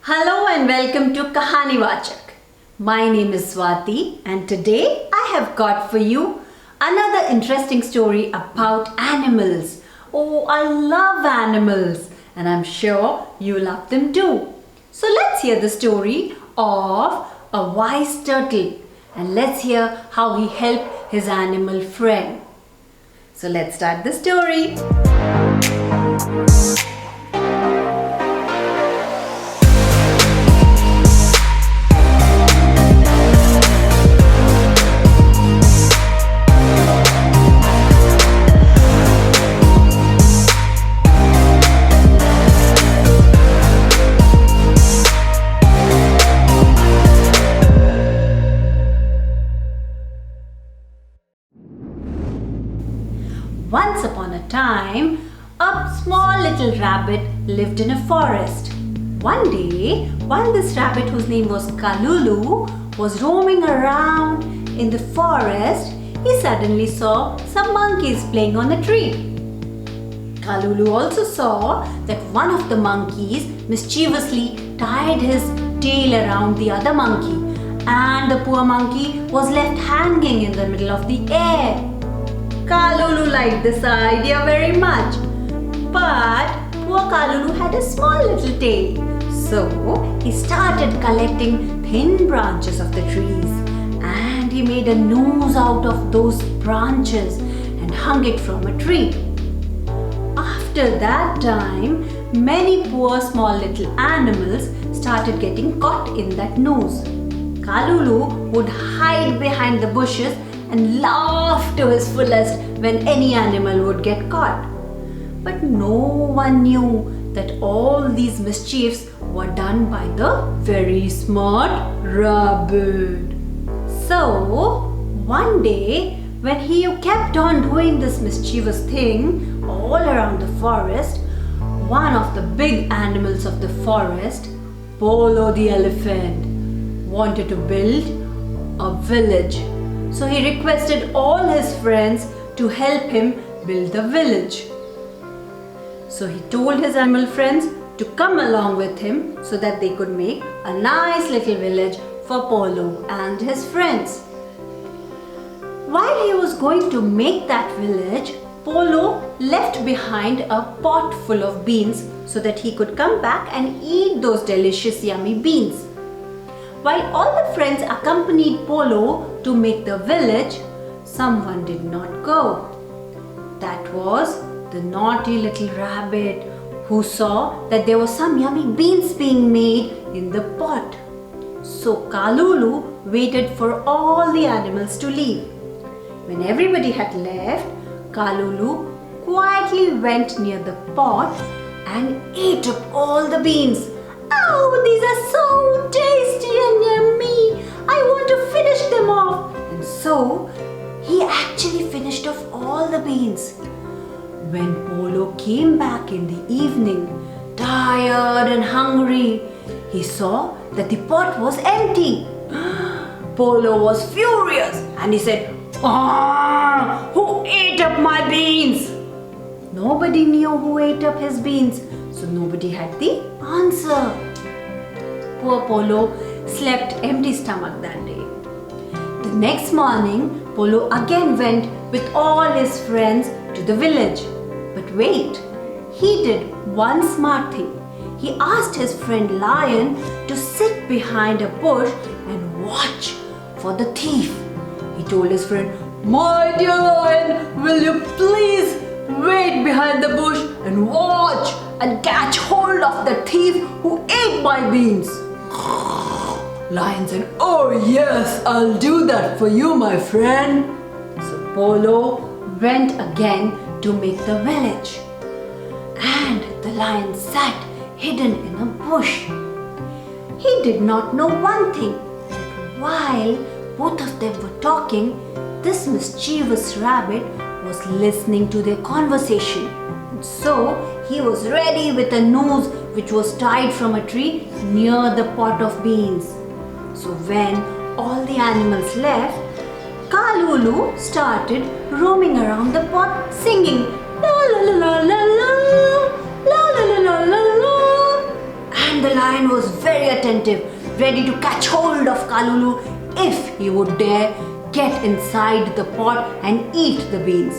Hello and welcome to Kahani Vachak. My name is Swati and today I have got for you another interesting story about animals. Oh, I love animals and I'm sure you love them too. So let's hear the story of a wise turtle and let's hear how he helped his animal friend. So let's start the story. Once upon a time, a small little rabbit lived in a forest. One day, while this rabbit, whose name was Kalulu, was roaming around in the forest, he suddenly saw some monkeys playing on a tree. Kalulu also saw that one of the monkeys mischievously tied his tail around the other monkey, and the poor monkey was left hanging in the middle of the air. Kalulu liked this idea very much, but poor Kalulu had a small little tail. So he started collecting thin branches of the trees and he made a noose out of those branches and hung it from a tree. After that time, many poor small little animals started getting caught in that noose. Kalulu would hide behind the bushes and laugh to his fullest when any animal would get caught. But no one knew that all these mischiefs were done by the very smart rabbit. So, one day, when he kept on doing this mischievous thing all around the forest, one of the big animals of the forest, Polo the elephant, wanted to build a village. So he requested all his friends to help him build the village. So he told his animal friends to come along with him so that they could make a nice little village for Polo and his friends. While he was going to make that village, Polo left behind a pot full of beans so that he could come back and eat those delicious yummy beans. While all the friends accompanied Polo to make the village, someone did not go. That was the naughty little rabbit who saw that there were some yummy beans being made in the pot. So Kalulu waited for all the animals to leave. When everybody had left, Kalulu quietly went near the pot and ate up all the beans. Oh, these are so tasty and yummy. I want to finish them off. And so, he actually finished off all the beans. When Polo came back in the evening, tired and hungry, he saw that the pot was empty. Polo was furious and he said, "Who ate up my beans?" Nobody knew who ate up his beans, so nobody had the answer. Poor Polo slept empty stomach that day. The next morning, Polo again went with all his friends to the village. But wait, he did one smart thing. He asked his friend Lion to sit behind a bush and watch for the thief. He told his friend, "My dear Lion, will you please wait behind the bush and watch and catch hold of the thief who ate my beans?" Lion said, "Oh yes, I'll do that for you, my friend." So Polo went again to make the village. And the lion sat hidden in a bush. He did not know one thing, that while both of them were talking, this mischievous rabbit was listening to their conversation. And so he was ready with a noose which was tied from a tree near the pot of beans. So when all the animals left, Kalulu started roaming around the pot singing la la la la la la la la la la la la, and the lion was very attentive, ready to catch hold of Kalulu if he would dare get inside the pot and eat the beans.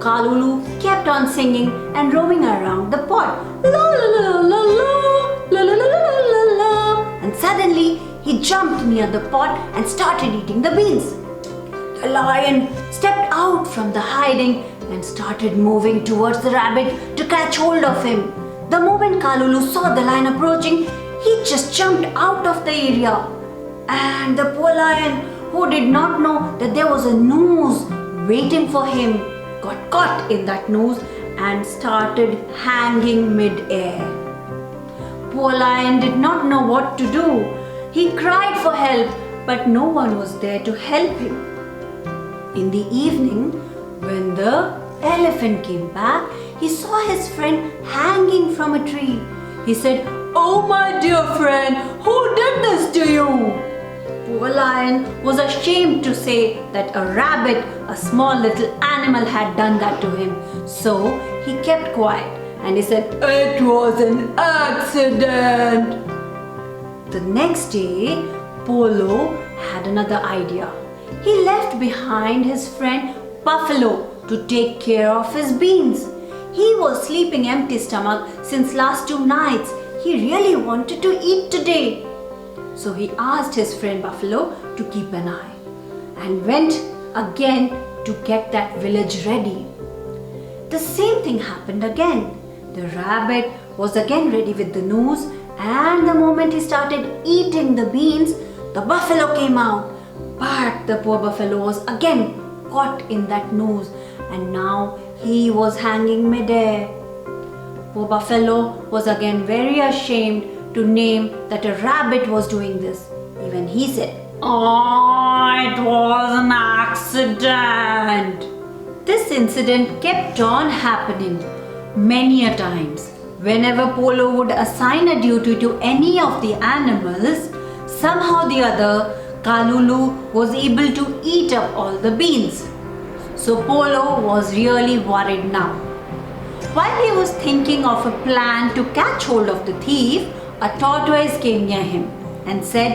Kalulu kept on singing and roaming around the pot. La la la la la, la la la la la la. And suddenly he jumped near the pot and started eating the beans. The lion stepped out from the hiding and started moving towards the rabbit to catch hold of him. The moment Kalulu saw the lion approaching, he just jumped out of the area. And the poor lion, who did not know that there was a noose waiting for him, got caught in that noose and started hanging mid-air. Poor lion did not know what to do. He cried for help, but no one was there to help him. In the evening, when the elephant came back, he saw his friend hanging from a tree. He said, "Oh my dear friend, who did this to you?" Poor lion was ashamed to say that a rabbit, a small little animal, had done that to him. So he kept quiet and he said, "It was an accident." The next day, Polo had another idea. He left behind his friend Buffalo to take care of his beans. He was sleeping empty stomach since last 2 nights. He really wanted to eat today. So he asked his friend Buffalo to keep an eye and went again to get that village ready. The same thing happened again. The rabbit was again ready with the noose, and the moment he started eating the beans, the buffalo came out. But the poor buffalo was again caught in that noose, and now he was hanging midair. Poor buffalo was again very ashamed to name that a rabbit was doing this. Even he said, "Oh, it was an accident." This incident kept on happening many a times. Whenever Polo would assign a duty to any of the animals, somehow or the other, Kalulu was able to eat up all the beans. So Polo was really worried now. While he was thinking of a plan to catch hold of the thief, a tortoise came near him and said,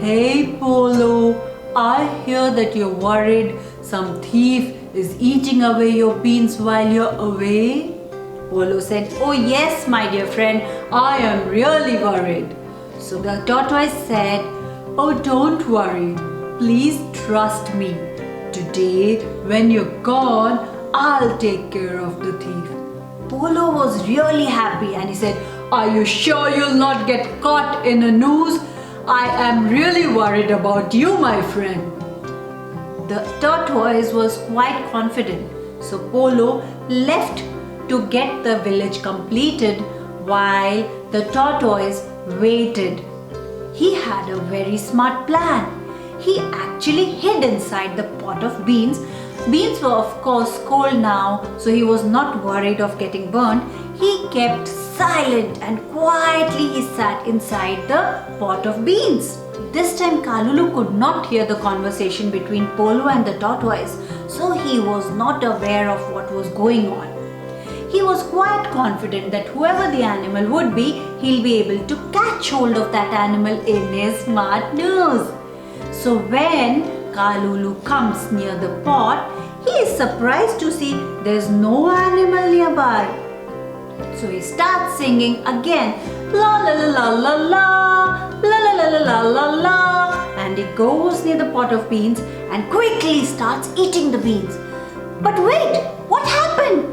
"Hey Polo, I hear that you're worried some thief is eating away your beans while you're away." Polo said, "Oh yes, my dear friend, I am really worried." So the tortoise said, "Oh, don't worry. Please trust me. Today, when you're gone, I'll take care of the thief." Polo was really happy and he said, "Are you sure you'll not get caught in a noose? I am really worried about you, my friend." The tortoise was quite confident, so Polo left to get the village completed while the tortoise waited. He had a very smart plan. He actually hid inside the pot of beans. Beans were of course cold now, so he was not worried of getting burnt. He kept silent and quietly he sat inside the pot of beans. This time Kalulu could not hear the conversation between Polo and the tortoise, so he was not aware of what was going on. He was quite confident that whoever the animal would be, he'll be able to catch hold of that animal in his smart nose. So when Kalulu comes near the pot, he is surprised to see there's no animal nearby. So he starts singing again, "La la la la la la, la la la la la la la," and he goes near the pot of beans and quickly starts eating the beans. But wait, what happened?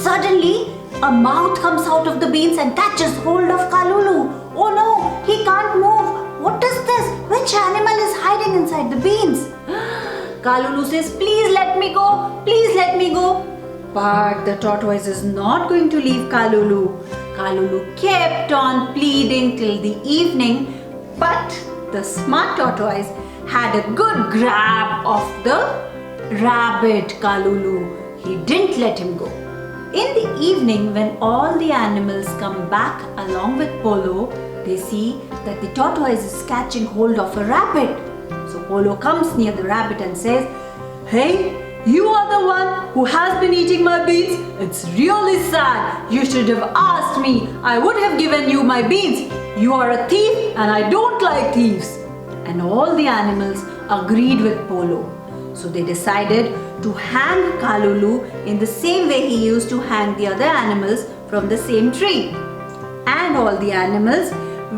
Suddenly, a mouth comes out of the beans and catches hold of Kalulu. Oh no, he can't move. What is this? Which animal is hiding inside the beans? Kalulu says, "Please let me go. Please let me go." But the tortoise is not going to leave Kalulu. Kalulu kept on pleading till the evening, but the smart tortoise had a good grab of the rabbit Kalulu. He didn't let him go. In the evening, when all the animals come back along with Polo, they see that the tortoise is catching hold of a rabbit. So Polo comes near the rabbit and says, "Hey, you are the one who has been eating my beans. It's really sad. You should have asked me. I would have given you my beans. "You are a thief and I don't like thieves." And all the animals agreed with Polo. So they decided to hang Kalulu in the same way he used to hang the other animals from the same tree. And all the animals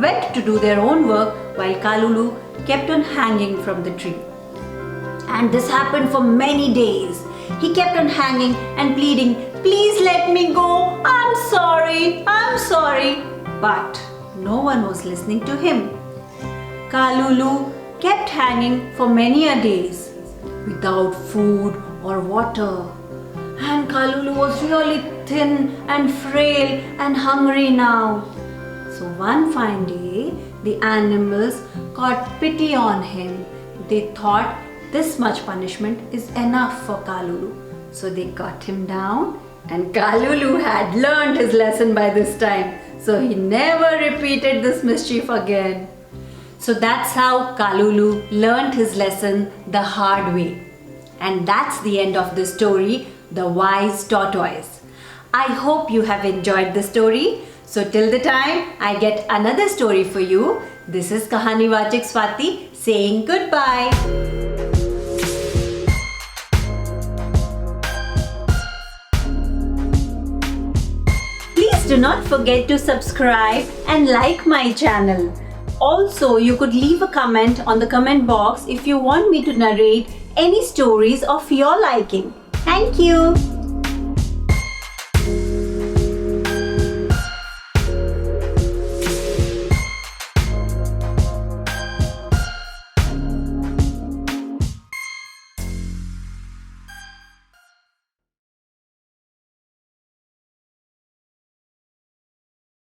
went to do their own work while Kalulu kept on hanging from the tree. And this happened for many days. He kept on hanging and pleading, "Please let me go. I'm sorry. I'm sorry." But no one was listening to him. Kalulu kept hanging for many a days without food or water. And Kalulu was really thin and frail and hungry now. So one fine day, the animals got pity on him. They thought this much punishment is enough for Kalulu. So they got him down, and Kalulu had learned his lesson by this time. So he never repeated this mischief again. So that's how Kalulu learned his lesson the hard way. And that's the end of the story, The Wise Tortoise. I hope you have enjoyed the story. So till the time I get another story for you, this is Kahani Wachik Swati saying goodbye. Please do not forget to subscribe and like my channel. Also, you could leave a comment on the comment box if you want me to narrate any stories of your liking. Thank you.